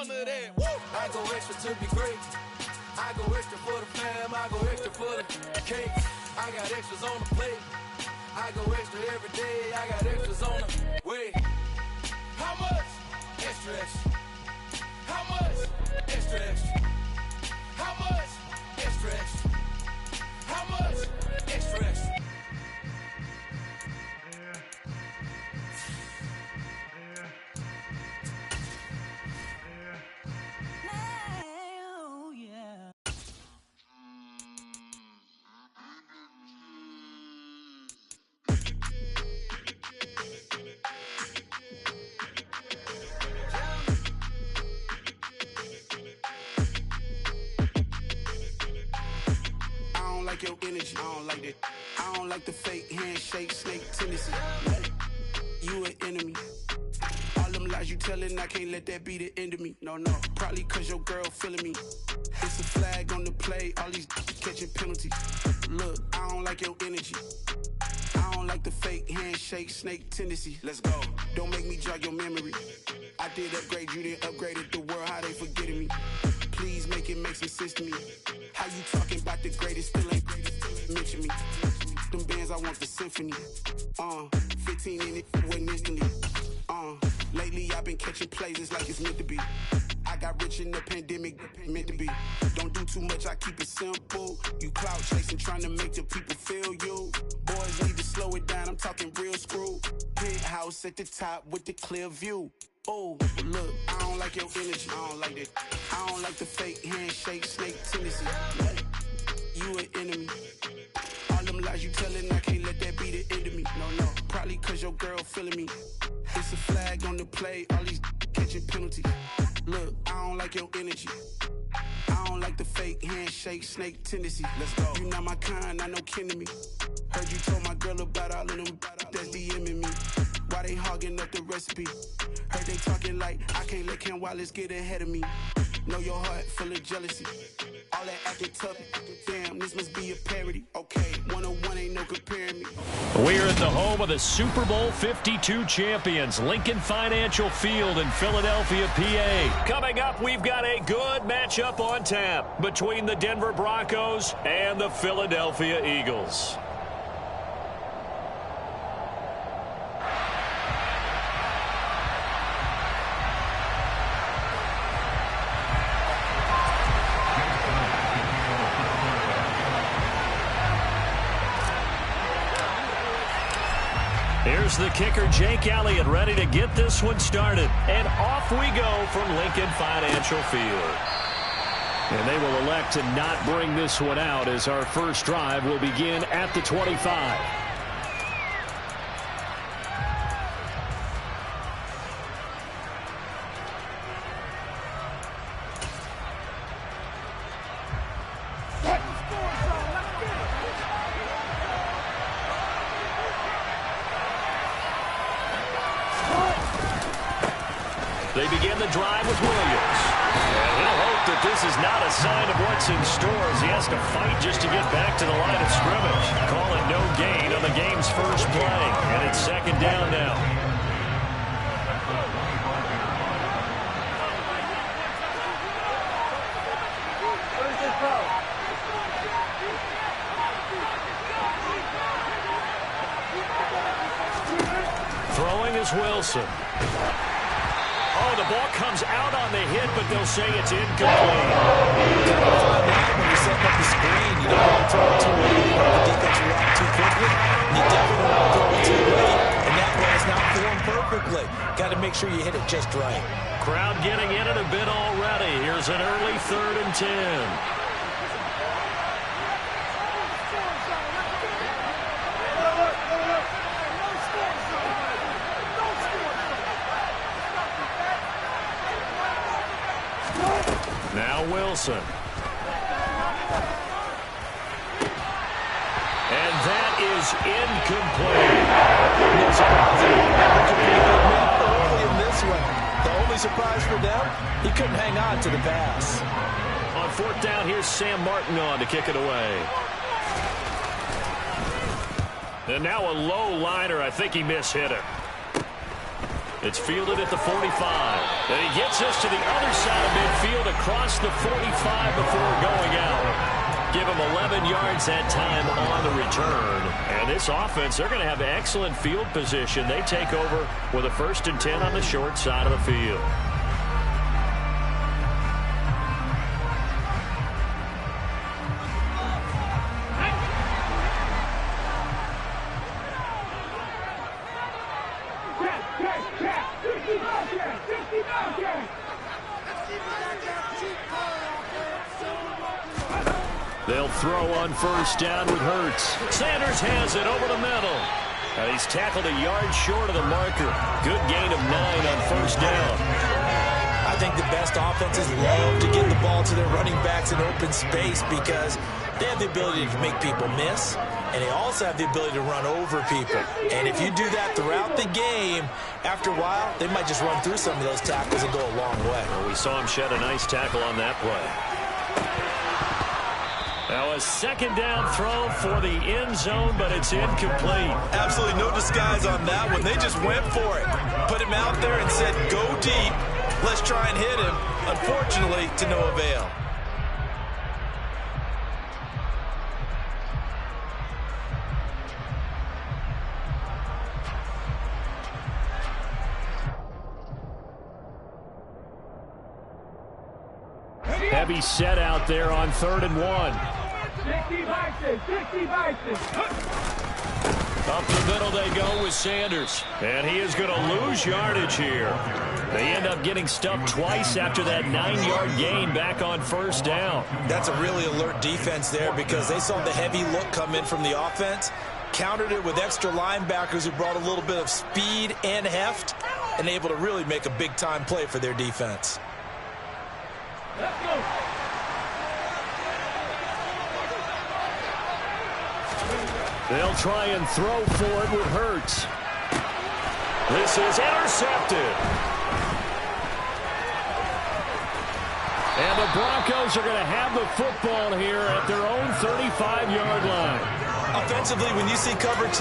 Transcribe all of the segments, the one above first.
none of that. Woo! I go extra to be great. I go extra for the fam. I go extra for the cake. I got extras on the plate. I go extra every day. I got extras on the way. How much? Extra, extra. How much? Extra, extra. How much? Extra, extra. How much? Extra, extra. Your energy, I don't like that. I don't like the fake handshake, snake tendency. You an enemy. All them lies you telling, I can't let that be the end of me. No, probably cause your girl feeling me. It's a flag on the play, all these catching penalties. Look, I don't like your energy. I don't like the fake handshake, snake tendency. Let's go. Don't make me jog your memory. I did upgrade, you didn't upgrade it. The world, how they forgetting me. Please make it make some sense to me. How you talking about the greatest, still ain't mention me. Them bands, I want the symphony. 15 in it, wasn't instantly. Lately I've been catching plays, it's like it's meant to be. I got rich in the pandemic, meant to be. Don't do too much, I keep it simple. You clout chasing, trying to make the people feel you. Boys need to slow it down, I'm talking real screw. Penthouse at the top with the clear view. Oh, look, I don't like your energy, I don't like that. I don't like the fake handshake, snake tendency. You an enemy. All them lies you telling, I can't let that be the end of me. No, probably cause your girl feeling me. It's a flag on the play, all these catching penalties. Look, I don't like your energy. I don't like the fake handshake, snake tendency. Let's go. You not my kind, I know kin to me. Heard you told my girl about all of them that's DMing me. Why they hogging up the recipe? Heard they talking like I can't let Ken Wallace get ahead of me. Know your heart full of jealousy. All that acting tough, damn, this must be a parody. Okay, 101 ain't no comparing me. We're at the home of the Super Bowl 52 champions, Lincoln Financial Field in Philadelphia, PA. Coming up, we've got a good matchup on tap between the Denver Broncos and the Philadelphia Eagles. Here's the kicker, Jake Elliott, ready to get this one started. And off we go from Lincoln Financial Field. And they will elect to not bring this one out as our first drive will begin at the 25. They begin the drive with Williams. And he'll hope that this is not a sign of what's in store as he has to fight just to get back to the line of scrimmage. Call it no gain on the game's first play. And it's second down now. Throwing is Wilson. Oh, the ball comes out on the hit, but they'll say it's incomplete. When you're setting up the screen, you don't want to throw it too late. You want the defense to react too quickly. You definitely don't want to throw it too late. And that one is not formed perfectly. Got to make sure you hit it just right. Crowd getting in it a bit already. Here's an early 3rd and 10. Now Wilson. And that is incomplete. No surprise. Early in this one. The only surprise for them, he couldn't hang on to the pass. On 4th down, here's Sam Martin on to kick it away. And now a low liner. I think he mishit it. It's fielded at the 45. And he gets us to the other side across the 45 before going out. Give him 11 yards that time on the return. And this offense, they're going to have excellent field position. They take over with a 1st and 10 on the short side of the field. They'll throw on 1st down with Hurts. Sanders has it over the middle. He's tackled a yard short of the marker. Good gain of 9 on 1st down. I think the best offenses love to get the ball to their running backs in open space because they have the ability to make people miss, and they also have the ability to run over people. And if you do that throughout the game, after a while, they might just run through some of those tackles and go a long way. Well, we saw him shed a nice tackle on that play. Now a 2nd down throw for the end zone, but it's incomplete. Absolutely no disguise on that one. They just went for it. Put him out there and said, go deep. Let's try and hit him. Unfortunately, to no avail. Heavy set out there on 3rd and 1. 60 Vikings. Up the middle they go with Sanders. And he is going to lose yardage here. They end up getting stuffed twice after that 9-yard gain back on 1st down. That's a really alert defense there because they saw the heavy look come in from the offense, countered it with extra linebackers who brought a little bit of speed and heft, and able to really make a big-time play for their defense. Let's go. They'll try and throw for it with Hurts. This is intercepted. And the Broncos are going to have the football here at their own 35-yard line. Offensively, when you see cover 2,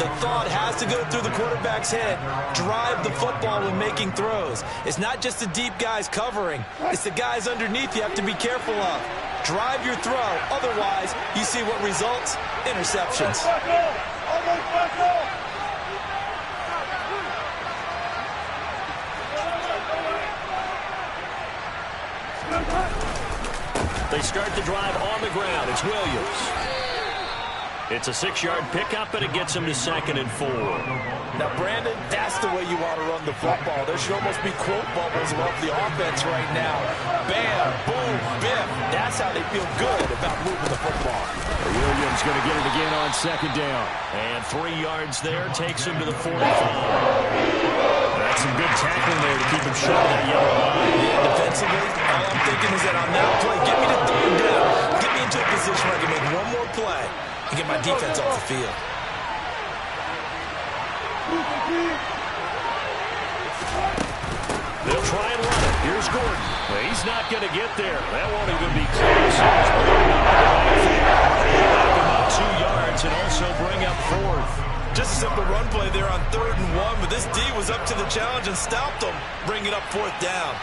the thought has to go through the quarterback's head. Drive the football when making throws. It's not just the deep guys covering. It's the guys underneath you have to be careful of. Drive your throw. Otherwise, you see what results? Interceptions. They start the drive on the ground. It's Williams. It's a 6-yard pickup, and it gets him to 2nd and 4. Now, Brandon, that's the way you want to run the football. There should almost be quote bubbles above the offense right now. Bam, boom, biff. That's how they feel good about moving the football. Williams going to get it again on 2nd down. And 3 yards there takes him to the 45. That's some good tackling there to keep him short of that yellow line. Yeah, defensively, all I'm thinking is that on that play, get me to 3rd down. Get me into a position where I can make one more play and get my defense off the field. They'll try and run it. Here's Gordon. Well, he's not going to get there. That won't even be close. Back about 2 yards and also bring up 4th. Just a simple run play there on 3rd and 1, but this D was up to the challenge and stopped them, bringing up 4th down.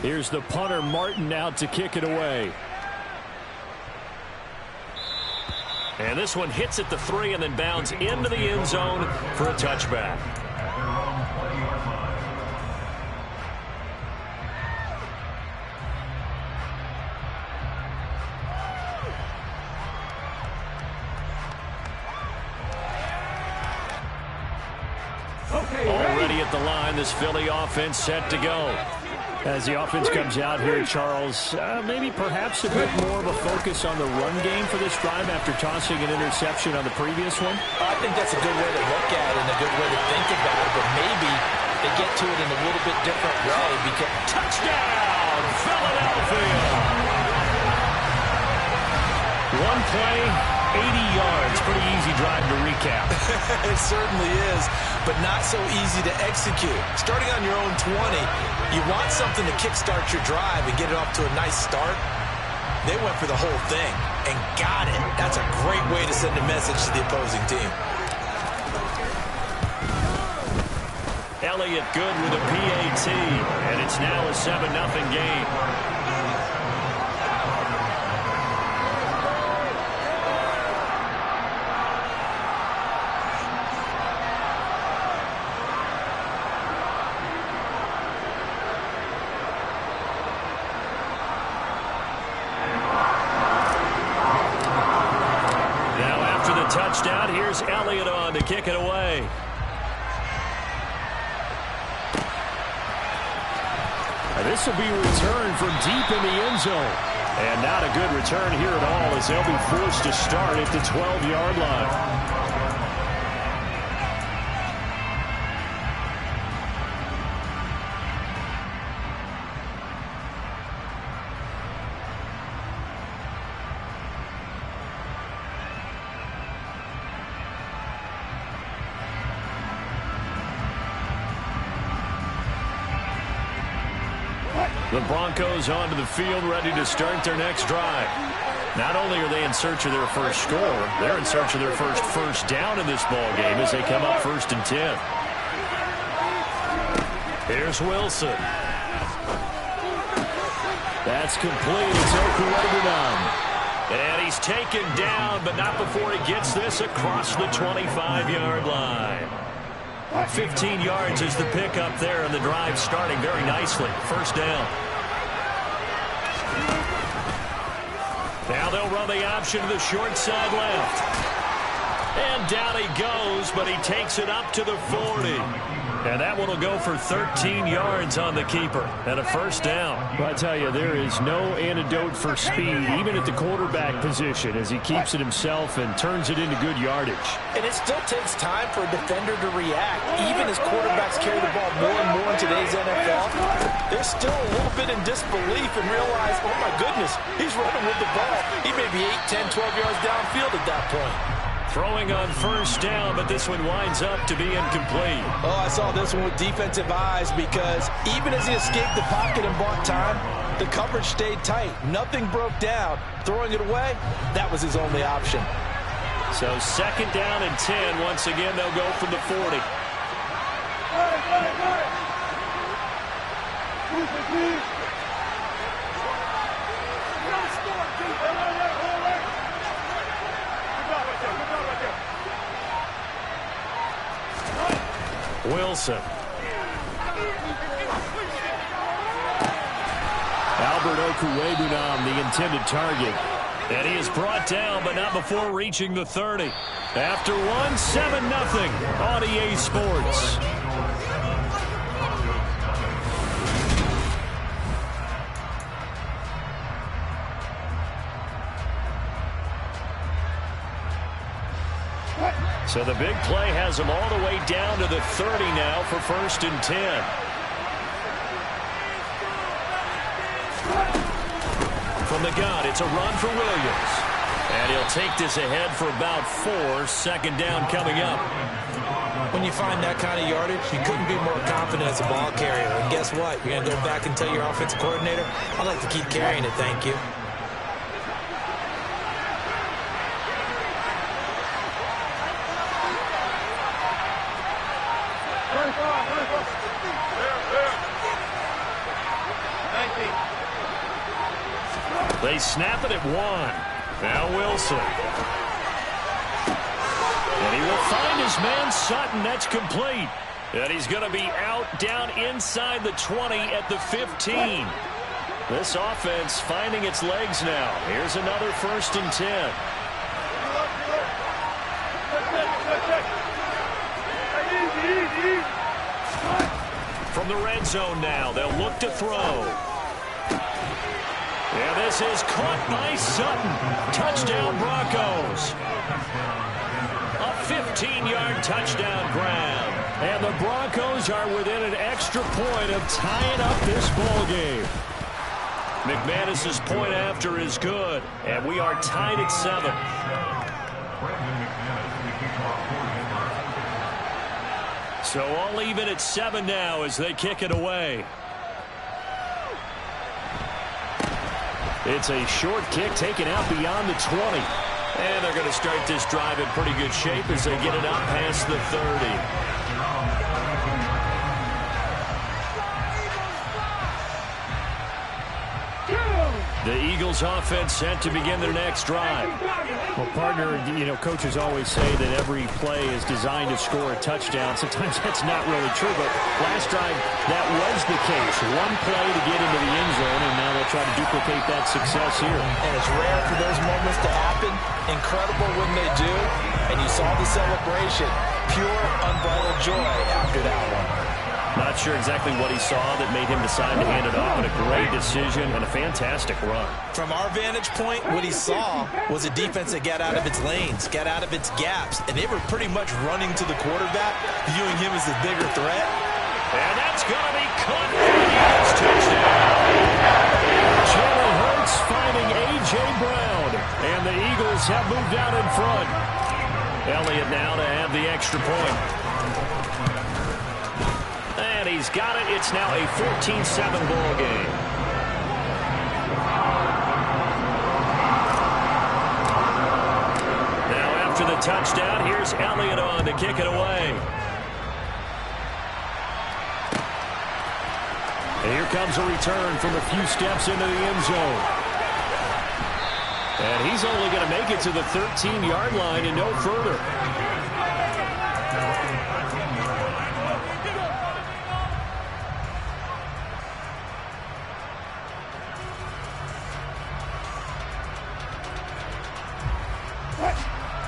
Here's the punter, Martin, out to kick it away. And this one hits at the 3 and then bounds into the end zone for a touchback. Already at the line, this Philly offense set to go. As the offense comes out here, Charles, maybe perhaps a bit more of a focus on the run game for this drive after tossing an interception on the previous one? I think that's a good way to look at it and a good way to think about it, but maybe they get to it in a little bit different way. Because touchdown, Philadelphia! One play, 80 yards. Pretty easy drive to recap. It certainly is, but not so easy to execute. Starting on your own 20, you want something to kickstart your drive and get it off to a nice start. They went for the whole thing and got it. That's a great way to send a message to the opposing team. Elliott good with a PAT, and it's now a 7-0 game. Now after the touchdown, here's Elliott on to kick it away. This will be returned from deep in the end zone. And not a good return here at all, as they'll be forced to start at the 12-yard line. The Broncos onto the field, ready to start their next drive. Not only are they in search of their first score, they're in search of their first down in this ball game as they come up 1st and 10. Here's Wilson. That's complete. It's Okuwebunam. And he's taken down, but not before he gets this across the 25-yard line. 15 yards is the pickup there, and the drive starting very nicely. 1st down. Now they'll run the option to the short side left. And down he goes, but he takes it up to the 40. And that one will go for 13 yards on the keeper and a 1st down. Well, I tell you, there is no antidote for speed, even at the quarterback position, as he keeps it himself and turns it into good yardage. And it still takes time for a defender to react. Even as quarterbacks carry the ball more and more in today's NFL, they're still a little bit in disbelief and realize, oh my goodness, he's running with the ball. He may be 8, 10, 12 yards downfield at that point. Throwing on 1st down, but this one winds up to be incomplete. Oh, I saw this one with defensive eyes because even as he escaped the pocket and bought time, the coverage stayed tight. Nothing broke down. Throwing it away, that was his only option. So 2nd down and 10. Once again, they'll go from the 40. Wilson. Albert Okuwebunam, the intended target. And he is brought down, but not before reaching the 30. After one, 7-0 on EA Sports. So the big play has them all the way down to the 30 now for 1st and 10. From the gun, it's a run for Williams. And he'll take this ahead for about 4. 2nd down coming up. When you find that kind of yardage, you couldn't be more confident as a ball carrier. And guess what? You're going to go back and tell your offensive coordinator, I'd like to keep carrying it, thank you. They snap it at 1. Now Wilson. And he will find his man Sutton. That's complete. And he's going to be out down inside the 20 at the 15. This offense finding its legs now. Here's another 1st and 10. From the red zone now, they'll look to throw. And this is caught by Sutton. Touchdown Broncos. A 15-yard touchdown grab. And the Broncos are within an extra point of tying up this ball game. McManus's point after is good. And we are tied at 7. So all even at 7 now as they kick it away. It's a short kick taken out beyond the 20. And they're going to start this drive in pretty good shape as they get it out past the 30. The Eagles offense set to begin their next drive. Well, partner, coaches always say that every play is designed to score a touchdown. Sometimes that's not really true, but last drive, that was the case. One play to get into the end zone, and now they'll try to duplicate that success here. And it's rare for those moments to happen. Incredible when they do. And you saw the celebration. Pure, unbridled joy after that one. Not sure exactly what he saw that made him decide to hand it off, but a great decision and a fantastic run. From our vantage point, what he saw was a defense that got out of its lanes, got out of its gaps, and they were pretty much running to the quarterback, viewing him as the bigger threat. And that's going to be caught for the Eagles touchdown. Jalen Hurts finding A.J. Brown, and the Eagles have moved out in front. Elliott now to have the extra point. And he's got it. It's now a 14-7 ball game. Now after the touchdown, here's Elliott on to kick it away. And here comes a return from a few steps into the end zone. And he's only going to make it to the 13-yard line and no further.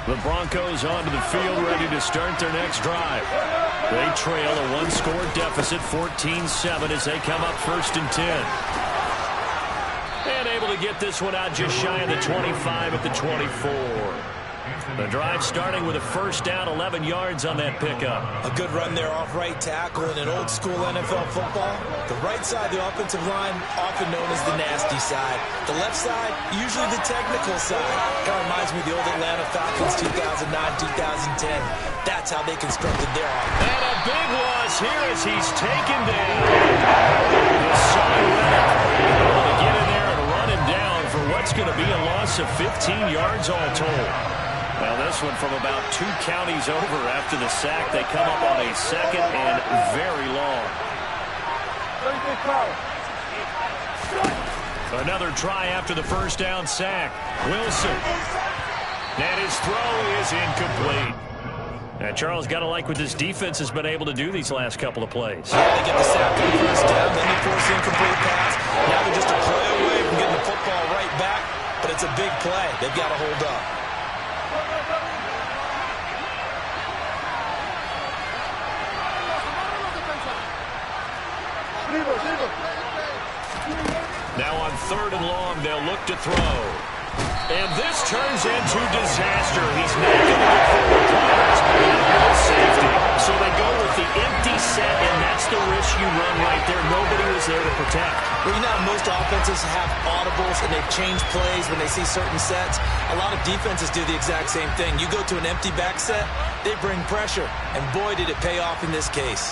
The Broncos onto the field ready to start their next drive. They trail a one-score deficit, 14-7, as they come up 1st and 10. And able to get this one out just shy of the 25 at the 24. The drive starting with a first down, 11 yards on that pickup. A good run there off right tackle in an old-school NFL football. The right side, the offensive line, often known as the nasty side. The left side, usually the technical side. Kind of reminds me of the old Atlanta Falcons 2009-2010. That's how they constructed their offense. And a big loss here as he's taken down. The side able to get in there and run him down for what's going to be a loss of 15 yards all told. Well, this one from about 2 counties over after the sack. They come up on a second and very long. Another try after the first down sack. Wilson. And his throw is incomplete. And Charles, got to like what this defense has been able to do these last couple of plays. Yeah, they get the sack on the first down, then they force the incomplete pass. Now they're just a play away from getting the football right back, but it's a big play. They've got to hold up. Now on 3rd and long, they'll look to throw. And this turns into disaster. He's not going to get forward players with safety. So they go with the empty set, and that's the risk you run right there. Nobody was there to protect. Well, you know, most offenses have audibles, and they've changed plays when they see certain sets. A lot of defenses do the exact same thing. You go to an empty back set, they bring pressure. And boy, did it pay off in this case.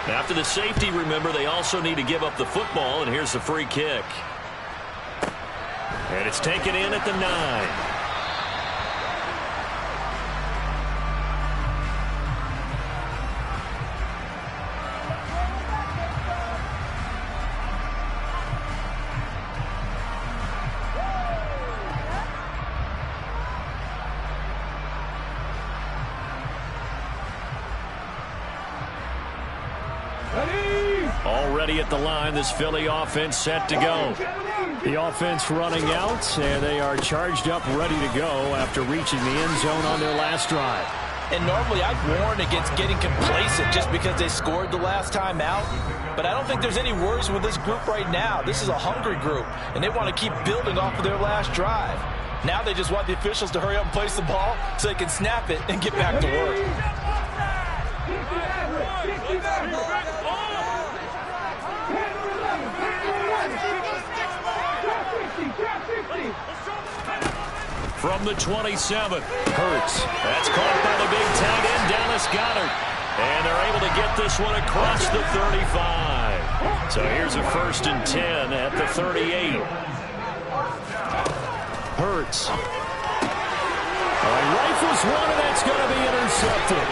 After the safety, remember, they also need to give up the football, and here's the free kick. And it's taken in at the 9. Already at the line, this Philly offense set to go. The offense running out, and they are charged up, ready to go after reaching the end zone on their last drive. And normally I'd warn against getting complacent just because they scored the last time out. But I don't think there's any worries with this group right now. This is a hungry group, and they want to keep building off of their last drive. Now they just want the officials to hurry up and place the ball so they can snap it and get back to work. From the 27, Hurts. That's caught by the big tight end, Dallas Goedert. And they're able to get this one across the 35. So here's a 1st and 10 at the 38. Hurts. Rifles one, and that's going to be intercepted.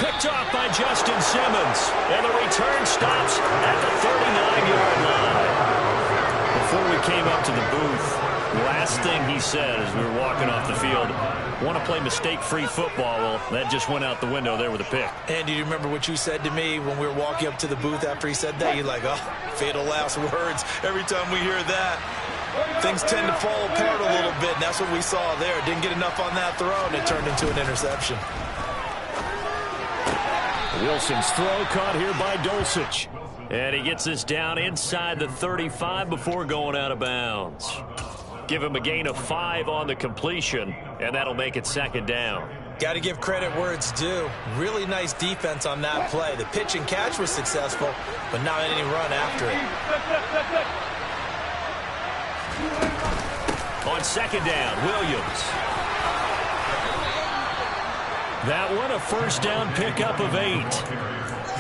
Picked off by Justin Simmons. And the return stops at the 39-yard line. Before we came up to the booth, last thing he said as we were walking off the field, want to play mistake-free football. Well, that just went out the window there with a pick. And do you remember what you said to me when we were walking up to the booth after he said that? You're like, oh, fatal last words. Every time we hear that, things tend to fall apart a little bit, and that's what we saw there. Didn't get enough on that throw, and it turned into an interception. Wilson's throw caught here by Dulcich. And he gets this down inside the 35 before going out of bounds. Give him a gain of 5 on the completion, and that'll make it second down. Got to give credit where it's due. Really nice defense on that play. The pitch and catch was successful, but not any run after it. On second down, Williams. That one, a first down pickup of 8.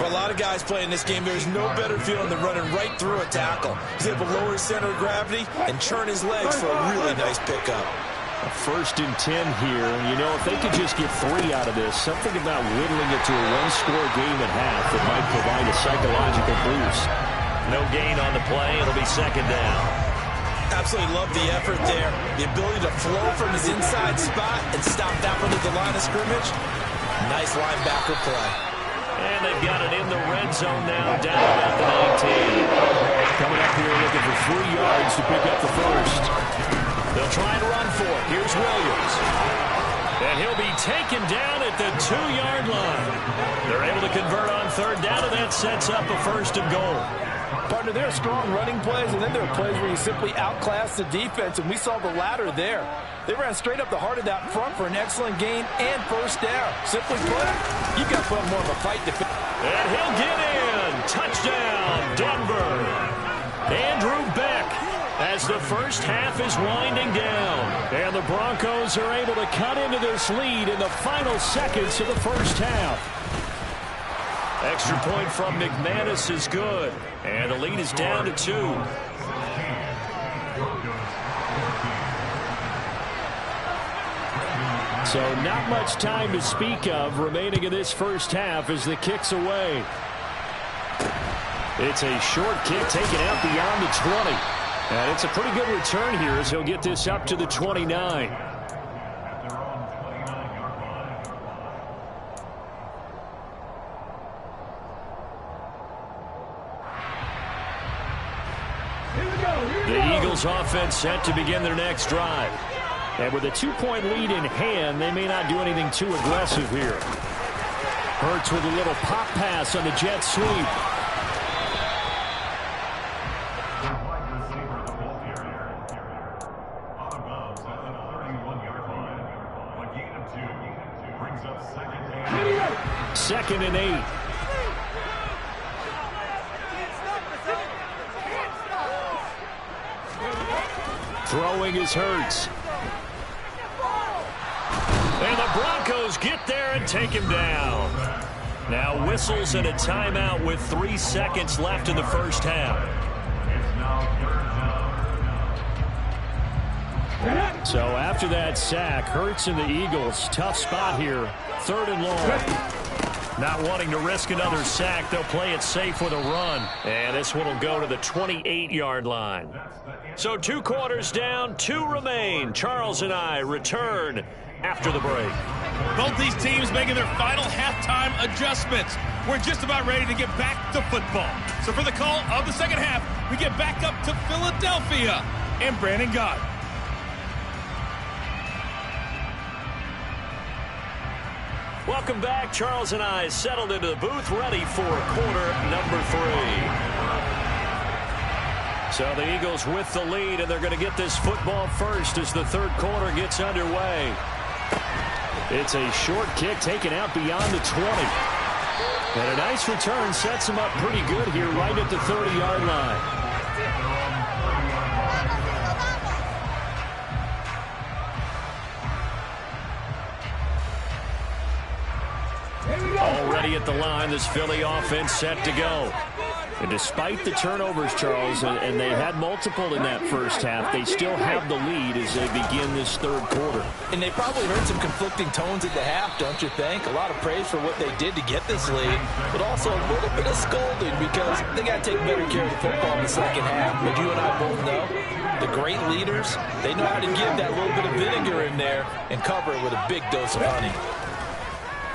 For a lot of guys playing this game, there's no better feeling than running right through a tackle. He's able to lower his center of gravity and churn his legs for a really nice pickup. A 1st and 10 here. You know, if they could just get 3 out of this, something about whittling it to a one-score game at half that might provide a psychological boost. No gain on the play. It'll be second down. Absolutely love the effort there. The ability to flow from his inside spot and stop that one at the line of scrimmage. Nice linebacker play. And they've got it in the red zone now, down at the 19. Coming up here looking for 3 yards to pick up the first. They'll try and run for it. Here's Williams. And he'll be taken down at the 2-yard line. They're able to convert on third down, and that sets up a 1st and goal. Partner, there are strong running plays, and then there are plays where you simply outclass the defense, and we saw the latter there. They ran straight up the heart of that front for an excellent gain and first down. Simply put, you've got to put more of a fight to finish. And he'll get in. Touchdown, Denver. Andrew Beck as the first half is winding down. And the Broncos are able to cut into this lead in the final seconds of the first half. Extra point from McManus is good. And the lead is down to 2. So not much time to speak of remaining in this first half as the kick's away. It's a short kick taken out beyond the 20. And it's a pretty good return here as he'll get this up to the 29. The Eagles offense set to begin their next drive. And with a 2-point lead in hand, they may not do anything too aggressive here. Hurts with a little pop pass on the jet sweep. Second and 8. Throwing is Hurts. And the Broncos get there and take him down. Now whistles and a timeout with 3 seconds left in the first half. So after that sack, Hurts and the Eagles, tough spot here. 3rd and long. Not wanting to risk another sack, they'll play it safe with a run. And this one will go to the 28-yard line. So 2 quarters down, 2 remain. Charles and I return after the break. Both these teams making their final halftime adjustments. We're just about ready to get back to football. So for the call of the second half, we get back up to Philadelphia and Brandon Gott. Welcome back. Charles and I settled into the booth, ready for quarter number 3. So the Eagles with the lead, and they're going to get this football first as the 3rd quarter gets underway. It's a short kick taken out beyond the 20. And a nice return sets him up pretty good here right at the 30-yard line. Already at the line, this Philly offense set to go. And despite the turnovers, Charles, and they had multiple in that first half, they still have the lead as they begin this third quarter. And they probably heard some conflicting tones at the half, don't you think? A lot of praise for what they did to get this lead, but also a little bit of scolding because they got to take better care of the football in the second half. But you and I both know the great leaders, they know how to give that little bit of vinegar in there and cover it with a big dose of honey.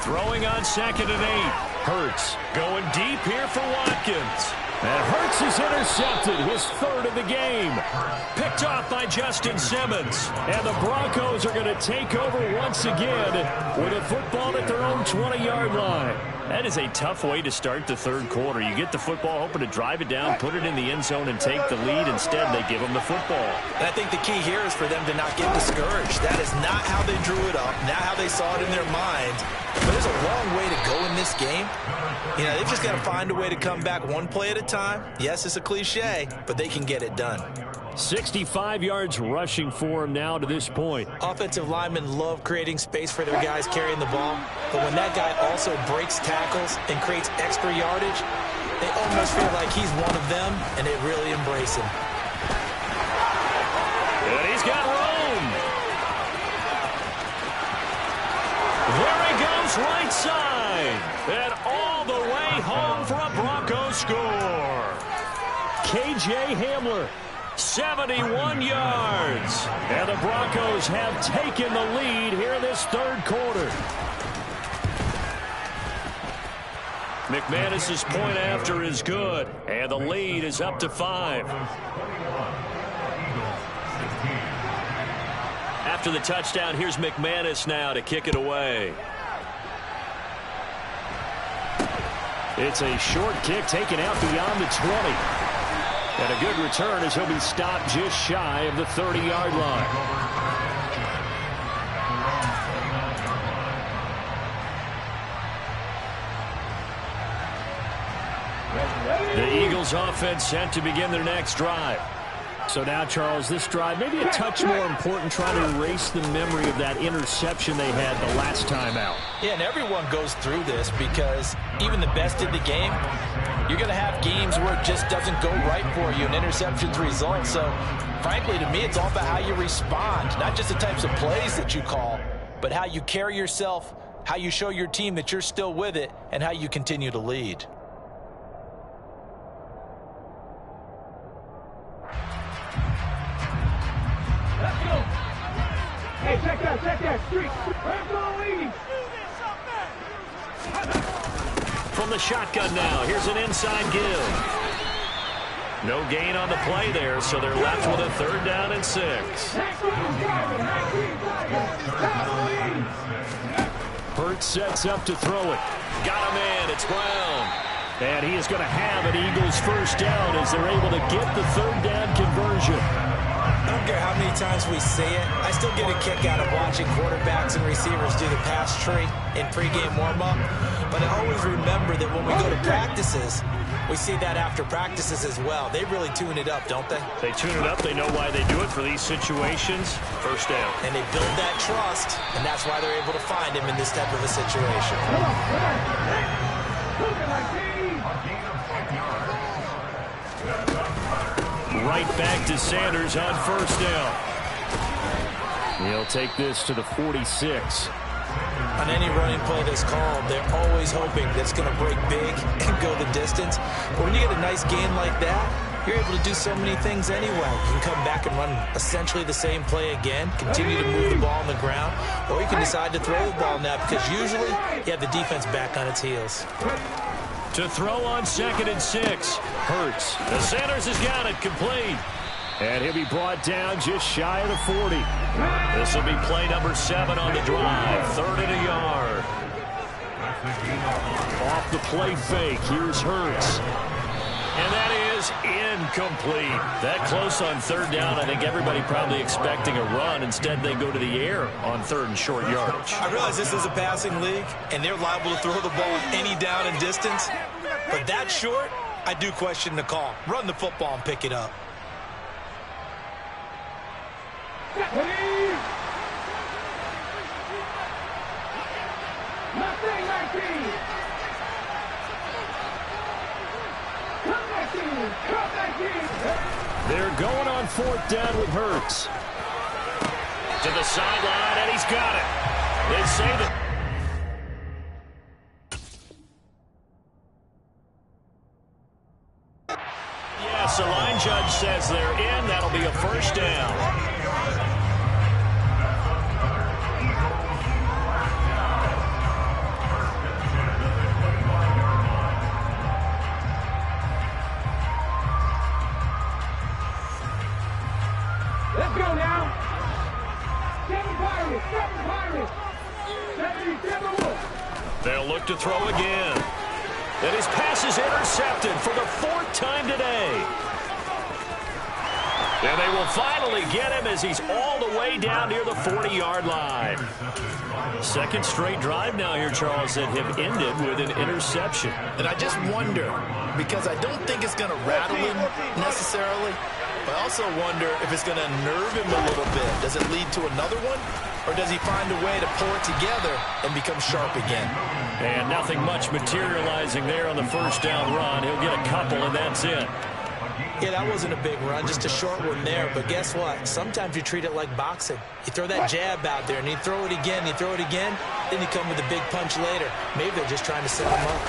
Throwing on 2nd and 8. Hurts going deep here for Watkins. And Hurts is intercepted, his third of the game. Picked off by Justin Simmons. And the Broncos are going to take over once again with a football at their own 20-yard line. That is a tough way to start the third quarter. You get the football, hoping to drive it down, put it in the end zone, and take the lead. Instead, they give them the football. And I think the key here is for them to not get discouraged. That is not how they drew it up, not how they saw it in their minds. But there's a long way to go in this game. You know, they've just got to find a way to come back one play at a time. Yes, it's a cliche, but they can get it done. 65 yards rushing for him now to this point. Offensive linemen love creating space for their guys carrying the ball, but when that guy also breaks tackles and creates extra yardage, they almost feel like he's one of them, and they really embrace him. And he's got room. There he goes, right side. And all the way home for a Broncos score. KJ Hamler. 71 yards. And the Broncos have taken the lead here in this third quarter. McManus's point after is good. And the lead is up to 5. After the touchdown, here's McManus now to kick it away. It's a short kick taken out beyond the 20. And a good return as he'll be stopped just shy of the 30-yard line. The Eagles offense set to begin their next drive. So now, Charles, this drive maybe a touch more important, trying to erase the memory of that interception they had the last time out. Yeah, and everyone goes through this because even the best in the game, you're going to have games where it just doesn't go right for you and interceptions result. So, frankly, to me, it's all about how you respond, not just the types of plays that you call, but how you carry yourself, how you show your team that you're still with it, and how you continue to lead. Let's go. Hey, check that streak. Where's going? From the shotgun now, here's an inside give. No gain on the play there, so they're left with a 3rd down and 6. Hurts sets up to throw it. Got him in, it's Brown. And he is going to have an Eagles first down as they're able to get the 3rd down conversion. I don't care how many times we say it, I still get a kick out of watching quarterbacks and receivers do the pass tree in pregame warm-up. But I always remember that when we go to practices, we see that after practices as well. They really tune it up, don't they? They tune it up. They know why they do it for these situations. First down. And they build that trust, and that's why they're able to find him in this type of a situation. Right back to Sanders on first down. He'll take this to the 46. On any running play that's called, they're always hoping that it's going to break big and go the distance. But when you get a nice gain like that, you're able to do so many things anyway. You can come back and run essentially the same play again, continue to move the ball on the ground, or you can decide to throw the ball now because usually you have the defense back on its heels. To throw on 2nd and 6. Hurts. The Sanders has got it complete. And he'll be brought down just shy of the 40. This will be play number 7 on the drive. 3rd and a yard. Off the play fake. Here's Hurts. And that is incomplete. That close on 3rd down. I think everybody probably expecting a run. Instead, they go to the air on 3rd and short yardage. I realize this is a passing league, and they're liable to throw the ball any down and distance. But that short, I do question the call. Run the football and pick it up. Come They're going on 4th down with Hurts. To the sideline, and he's got it. They save it. Yes, the line judge says they're in. That'll be a first down. Let's go now. 7 Pirates, 7 Pirates. 77 They'll look to throw again. And his pass is intercepted for the 4th time today. And they will finally get him as he's all the way down near the 40-yard line. Second straight drive now here, Charles, that have ended with an interception. And I just wonder, because I don't think it's going to rattle him necessarily, but I also wonder if it's going to nerve him a little bit. Does it lead to another one? Or does he find a way to pull it together and become sharp again? And nothing much materializing there on the first down run. He'll get a couple, and that's it. Yeah, that wasn't a big run, just a short one there. But guess what? Sometimes you treat it like boxing. You throw that jab out there, and you throw it again, then you come with a big punch later. Maybe they're just trying to set him up.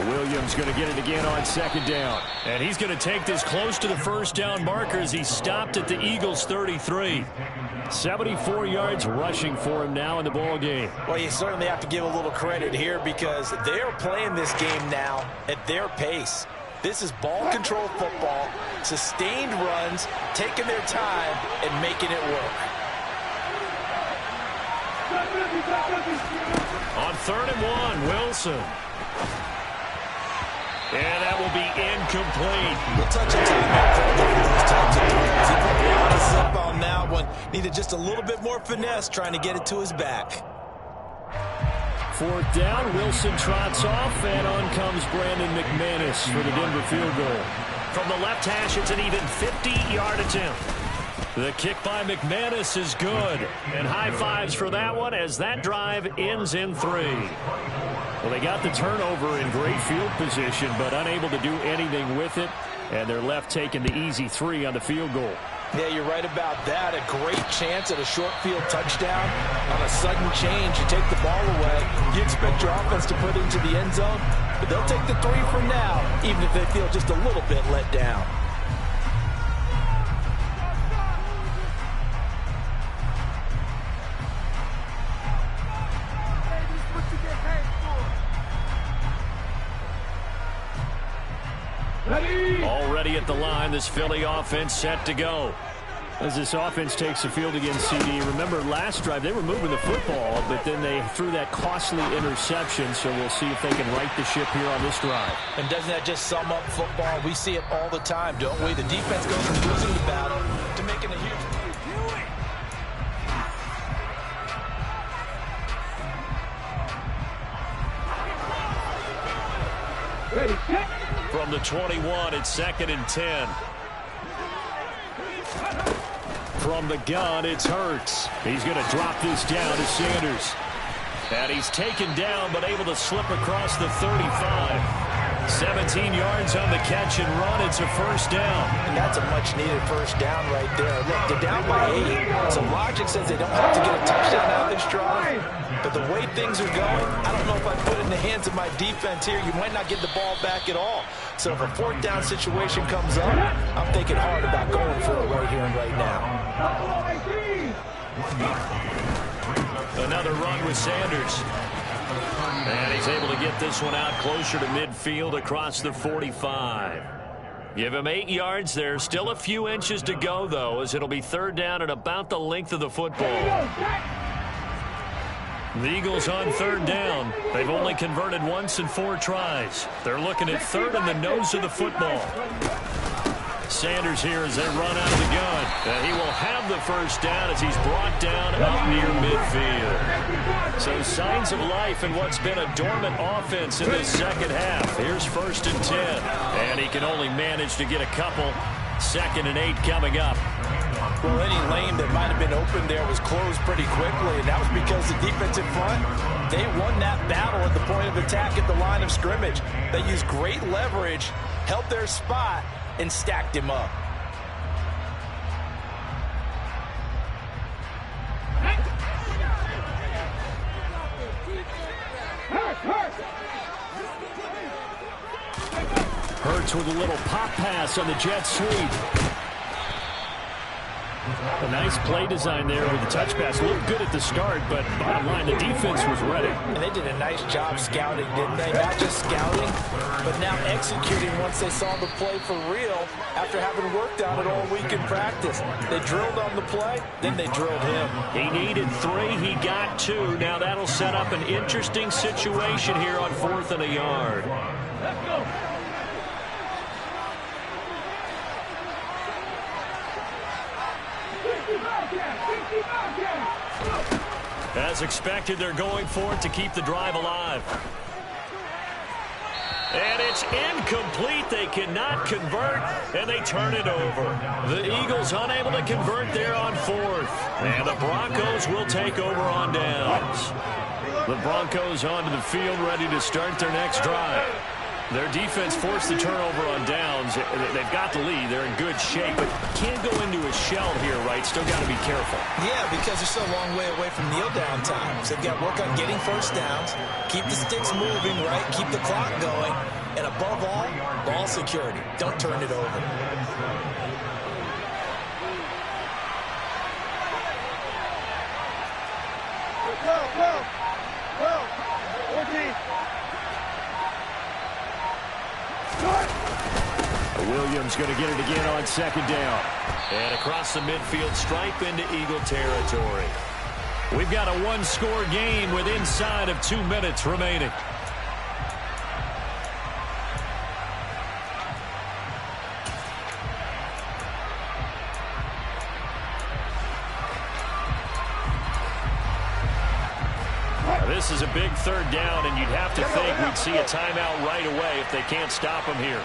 Williams going to get it again on 2nd down. And he's going to take this close to the first down marker as he stopped at the Eagles' 33. 74 yards rushing for him now in the ball game. Well, you certainly have to give a little credit here because they're playing this game now at their pace. This is ball control football, sustained runs, taking their time and making it work. On 3rd and 1, Wilson. And that will be incomplete. We'll touch until he makes those types of throws. He put a lot of zip on that one. Needed just a little bit more finesse trying to get it to his back. 4th down, Wilson trots off, and on comes Brandon McManus for the Denver field goal. From the left hash, it's an even 50-yard attempt. The kick by McManus is good. And high fives for that one as that drive ends in 3. Well, they got the turnover in great field position, but unable to do anything with it. And they're left taking the easy 3 on the field goal. Yeah, you're right about that. A great chance at a short field touchdown. On a sudden change, you take the ball away. You expect your offense to put it into the end zone, but they'll take the 3 for now, even if they feel just a little bit let down. Already at the line, this Philly offense set to go. As this offense takes the field against CD, remember last drive they were moving the football, but then they threw that costly interception, so we'll see if they can right the ship here on this drive. And doesn't that just sum up football? We see it all the time, don't we? The defense goes from losing the battle to making a huge... Ready, set. From the 21, it's 2nd and 10. From the gun, it's Hurts. He's going to drop this down to Sanders. And he's taken down, but able to slip across the 35. 17 yards on the catch and run. It's a first down. And that's a much-needed first down right there. Look, they're down by 8. So logic says they don't have to get a touchdown out of this drive. But the way things are going, I don't know if I put it in the hands of my defense here. You might not get the ball back at all. So if a 4th down situation comes up, I'm thinking hard about going for it right here and right now. Another run with Sanders. And he's able to get this one out closer to midfield across the 45. Give him 8 yards there. Still a few inches to go, though, as it'll be 3rd down and about the length of the football. The Eagles on 3rd down. They've only converted once in 4 tries. They're looking at 3rd in the nose of the football. Sanders here as they run out of the gun. And he will have the first down as he's brought down up near midfield. So signs of life in what's been a dormant offense in this second half. Here's 1st and 10. And he can only manage to get a couple. 2nd and 8 coming up. Well, any lane that might have been open there was closed pretty quickly, and that was because the defensive front, they won that battle at the point of attack at the line of scrimmage. They used great leverage, held their spot, and stacked him up. Williams with a little pop pass on the jet sweep. A nice play design there with the touch pass. Looked good at the start, but bottom line, the defense was ready. And they did a nice job scouting, didn't they? Not just scouting, but now executing once they saw the play for real after having worked on it all week in practice. They drilled on the play, then they drilled him. He needed 3. He got 2. Now that'll set up an interesting situation here on 4th and a yard. Let's go. As expected, they're going for it to keep the drive alive. And it's incomplete. They cannot convert, and they turn it over. The Eagles unable to convert there on 4th. And the Broncos will take over on downs. The Broncos onto the field, ready to start their next drive. Their defense forced the turnover on downs. They've got the lead. They're in good shape, but can't go into a shell here, right? Still got to be careful. Yeah, because they're still a long way away from kneel down times. They've got to work on getting first downs, keep the sticks moving, right? Keep the clock going. And above all, ball security. Don't turn it over. Go. 14. Williams going to get it again on 2nd down. And across the midfield stripe into Eagle territory. We've got a 1-score game with inside of 2 minutes remaining. This is a big 3rd down, and you'd have to think we'd see a timeout right away if they can't stop him here.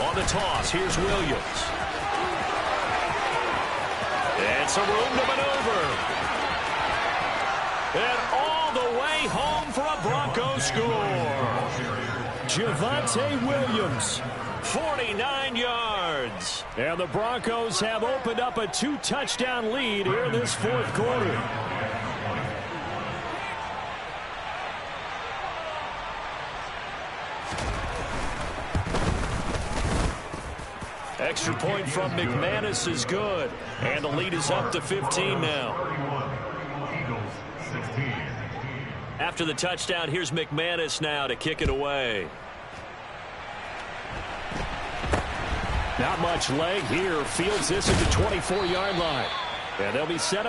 On the toss, here's Williams. And some room to maneuver. And all the way home for a Broncos score. Javonte Williams. 49 yards. And the Broncos have opened up a 2-touchdown lead here in this 4th quarter. Extra point from McManus is good. And the lead is up to 15 now. After the touchdown, here's McManus now to kick it away. Not much leg here. Fields this at the 24-yard line. And they'll be set up